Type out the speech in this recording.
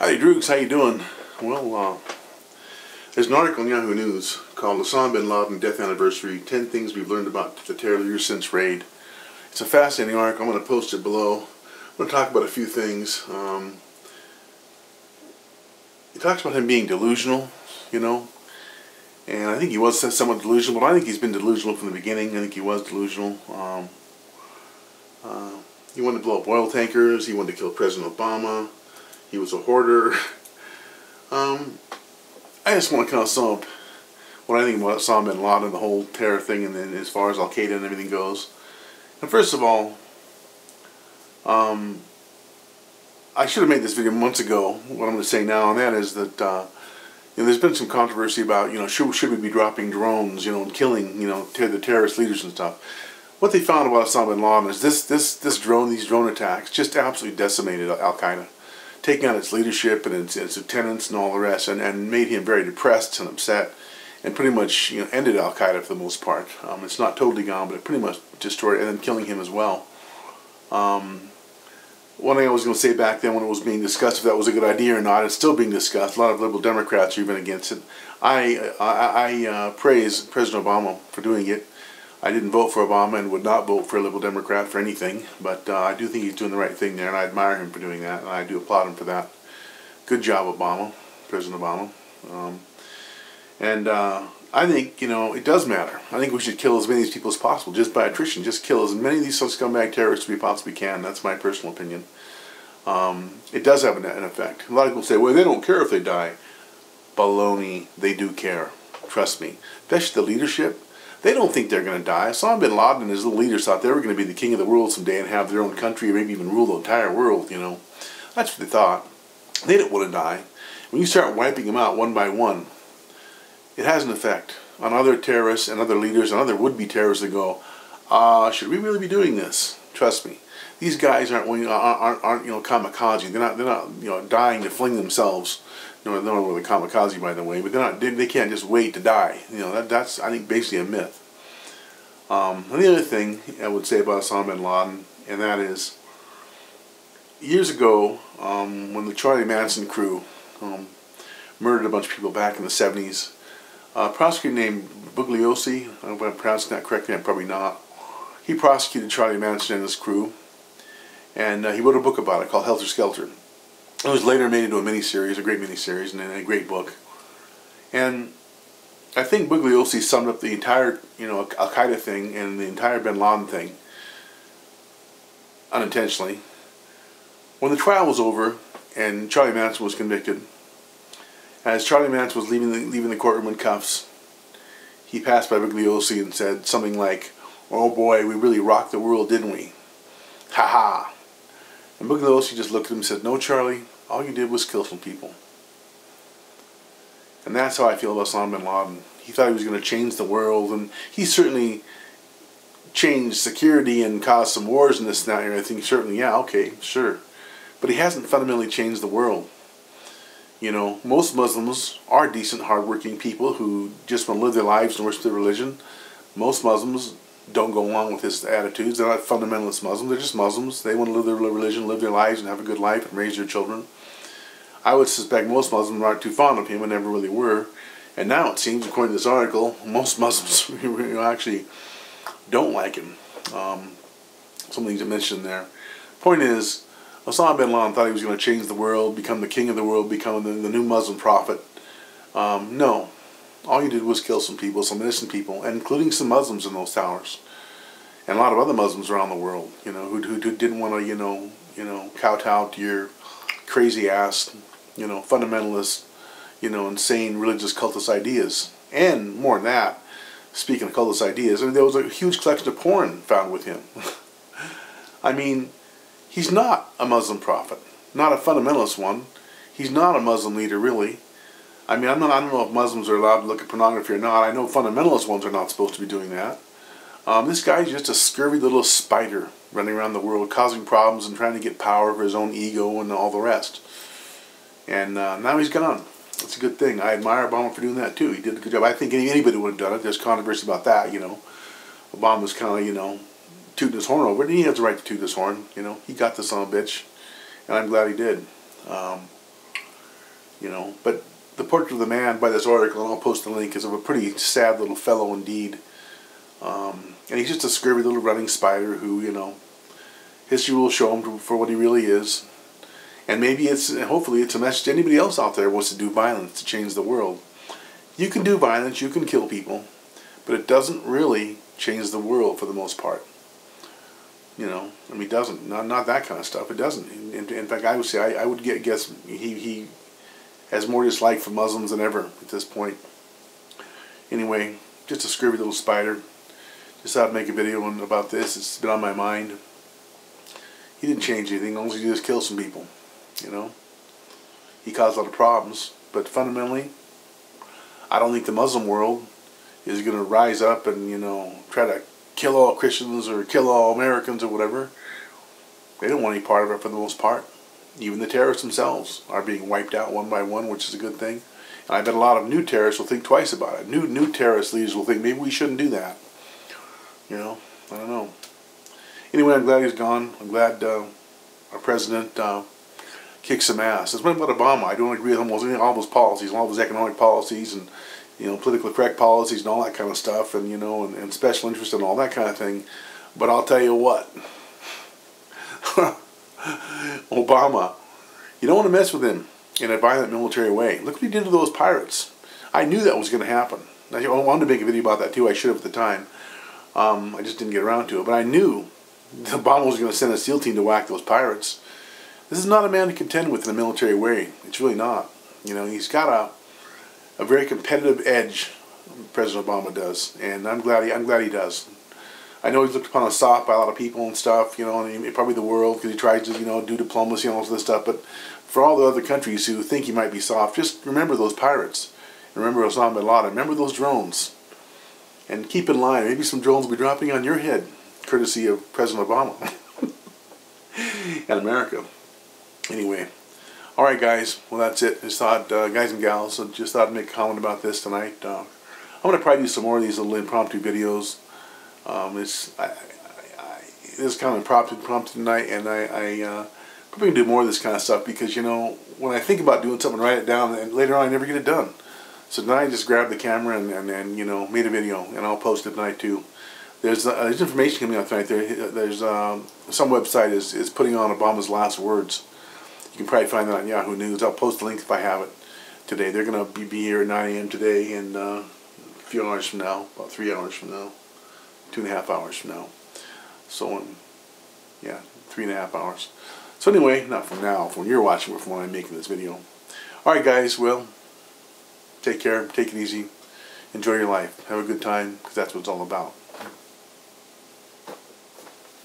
Hi Droogs, how you doing? Well, there's an article on Yahoo News called Osama bin Laden Death Anniversary, 10 Things We've Learned About the Terror Years Since Raid. It's a fascinating article. I'm going to post it below. I'm going to talk about a few things. He talks about him being delusional, and I think he was somewhat delusional, but I think he's been delusional from the beginning. I think he was delusional. He wanted to blow up oil tankers. He wanted to kill President Obama. He was a hoarder. I just want to kind of sum up what I think about Osama bin Laden, the whole terror thing, and then as far as Al-Qaida and everything goes. And first of all, I should have made this video months ago. What I'm going to say now, and that is that there's been some controversy about should we be dropping drones, and killing the terrorist leaders and stuff. What they found about Osama bin Laden is these drone attacks just absolutely decimated Al-Qaida, taking out its leadership and its lieutenants and all the rest, and made him very depressed and upset, and pretty much ended Al-Qaida for the most part. It's not totally gone, but it pretty much destroyed it, and then killing him as well. One thing I was going to say back then when it was being discussed, if that was a good idea or not, it's still being discussed. A lot of liberal Democrats are even against it. I praise President Obama for doing it. I didn't vote for Obama and would not vote for a liberal Democrat for anything, but I do think he's doing the right thing there, and I admire him for doing that, and I do applaud him for that. Good job, Obama, President Obama. I think, it does matter. I think we should kill as many of these people as possible, just by attrition. Just kill as many of these scumbag terrorists as we possibly can. That's my personal opinion. It does have an effect. A lot of people say, well, they don't care if they die. Baloney. They do care. Trust me. Especially the leadership. They don't think they're going to die. Osama bin Laden and his little leaders thought they were going to be the king of the world someday and have their own country, or maybe even rule the entire world, That's what they thought. They didn't want to die. When you start wiping them out one by one, it has an effect on other terrorists and other leaders and other would-be terrorists that go, should we really be doing this? Trust me. These guys aren't kamikaze. They're not dying to fling themselves. No, they're not really kamikaze, by the way, but they can't just wait to die. That's, I think, basically a myth. And the other thing I would say about Osama bin Laden, and that is, years ago, when the Charlie Manson crew murdered a bunch of people back in the 70s, a prosecutor named Bugliosi, I don't know if I'm pronouncing that correctly, I'm probably not, he prosecuted Charlie Manson and his crew, and he wrote a book about it called Helter Skelter. It was later made into a miniseries, a great miniseries, and a great book. And I think Bugliosi summed up the entire, Al-Qaeda thing and the entire bin Laden thing unintentionally. When the trial was over and Charlie Manson was convicted, as Charlie Manson was leaving the courtroom in cuffs, he passed by Bugliosi and said something like, "Oh boy, we really rocked the world, didn't we? Ha ha." And Bugliosi just looked at him and said, "No, Charlie, all you did was kill some people." And that's how I feel about Osama bin Laden. He thought he was going to change the world, and he certainly changed security and caused some wars and this and that and everything. Certainly, yeah, okay, sure. But he hasn't fundamentally changed the world. Most Muslims are decent, hardworking people who just want to live their lives and worship their religion. Most Muslims don't go along with his attitudes. They're not fundamentalist Muslims. They're just Muslims. They want to live their religion, live their lives, and have a good life and raise their children. I would suspect most Muslims aren't too fond of him and never really were. And now it seems, according to this article, most Muslims actually don't like him. Some things I mentioned there. Point is, Osama bin Laden thought he was going to change the world, become the king of the world, become the new Muslim prophet. No. All you did was kill some people, some innocent people, including some Muslims in those towers. And a lot of other Muslims around the world, who didn't want to, kowtow to your crazy ass, fundamentalist, insane religious cultist ideas. And more than that, speaking of cultist ideas, there was a huge collection of porn found with him. I mean, he's not a Muslim prophet, not a fundamentalist one. He's not a Muslim leader, really. I mean, I don't know if Muslims are allowed to look at pornography or not. I know fundamentalist ones are not supposed to be doing that. This guy's just a scurvy little spider running around the world, causing problems and trying to get power for his own ego and all the rest. And now he's gone. That's a good thing. I admire Obama for doing that too. He did a good job. I think anybody would have done it. There's controversy about that, Obama's kind of, tooting his horn over it. And he has the right to toot his horn. He got the son of a bitch. And I'm glad he did. you know. But the portrait of the man by this article, and I'll post the link, is of a pretty sad little fellow indeed. And he's just a scurvy little running spider who, you know, history will show him for what he really is. And maybe hopefully it's a message to anybody else out there who wants to do violence to change the world. You can do violence, you can kill people, but it doesn't really change the world for the most part. You know, I mean, it doesn't. Not that kind of stuff. It doesn't. In fact, I would say, I would guess he has more dislike for Muslims than ever at this point. Anyway, just a scurvy little spider. Just thought I'd make a video about this. It's been on my mind. He didn't change anything. All he did is kill some people. You know, he caused a lot of problems, but fundamentally, I don't think the Muslim world is going to rise up and, you know, try to kill all Christians or kill all Americans or whatever. They don't want any part of it for the most part. Even the terrorists themselves are being wiped out one by one, which is a good thing. And I bet a lot of new terrorists will think twice about it. New terrorist leaders will think maybe we shouldn't do that. You know, I don't know. Anyway, I'm glad he's gone. I'm glad our president kicked some ass. It's one about Obama. I don't agree with almost all of his policies, all of his economic policies, and, you know, politically correct policies and all that kind of stuff, and, you know, and special interest and all that kind of thing. But I'll tell you what, Obama, you don't want to mess with him in a violent military way. Look what he did to those pirates. I knew that was going to happen. I wanted to make a video about that too. I should have at the time. I just didn't get around to it. But I knew Obama was going to send a SEAL team to whack those pirates. This is not a man to contend with in a military way. It's really not. You know, he's got a very competitive edge, President Obama does, and I'm glad he does. I know he's looked upon as soft by a lot of people and stuff, you know, and probably the world, because he tries to, you know, do diplomacy and all this stuff. But for all the other countries who think he might be soft, just remember those pirates. Remember Osama bin Laden. Remember those drones. And keep in line, maybe some drones will be dropping on your head, courtesy of President Obama and America. Anyway, all right, guys. Well, that's it. Just thought, guys and gals, just thought I'd make a comment about this tonight. I'm going to probably do some more of these little impromptu videos. This is kind of impromptu tonight, and I probably going to do more of this kind of stuff because, you know, when I think about doing something, write it down, and later on I never get it done. So tonight I just grabbed the camera and you know, made a video, and I'll post it tonight too. There's information coming out tonight. There's some website is putting on Obama's last words. You can probably find that on Yahoo News. I'll post the link if I have it today. They're going to be here at 9 a.m. today, and a few hours from now, about 3 hours from now, 2.5 hours from now. So, yeah, 3.5 hours. So anyway, not from now, from when you're watching, but from when I'm making this video. All right, guys. Well, take care. Take it easy. Enjoy your life. Have a good time, because that's what it's all about.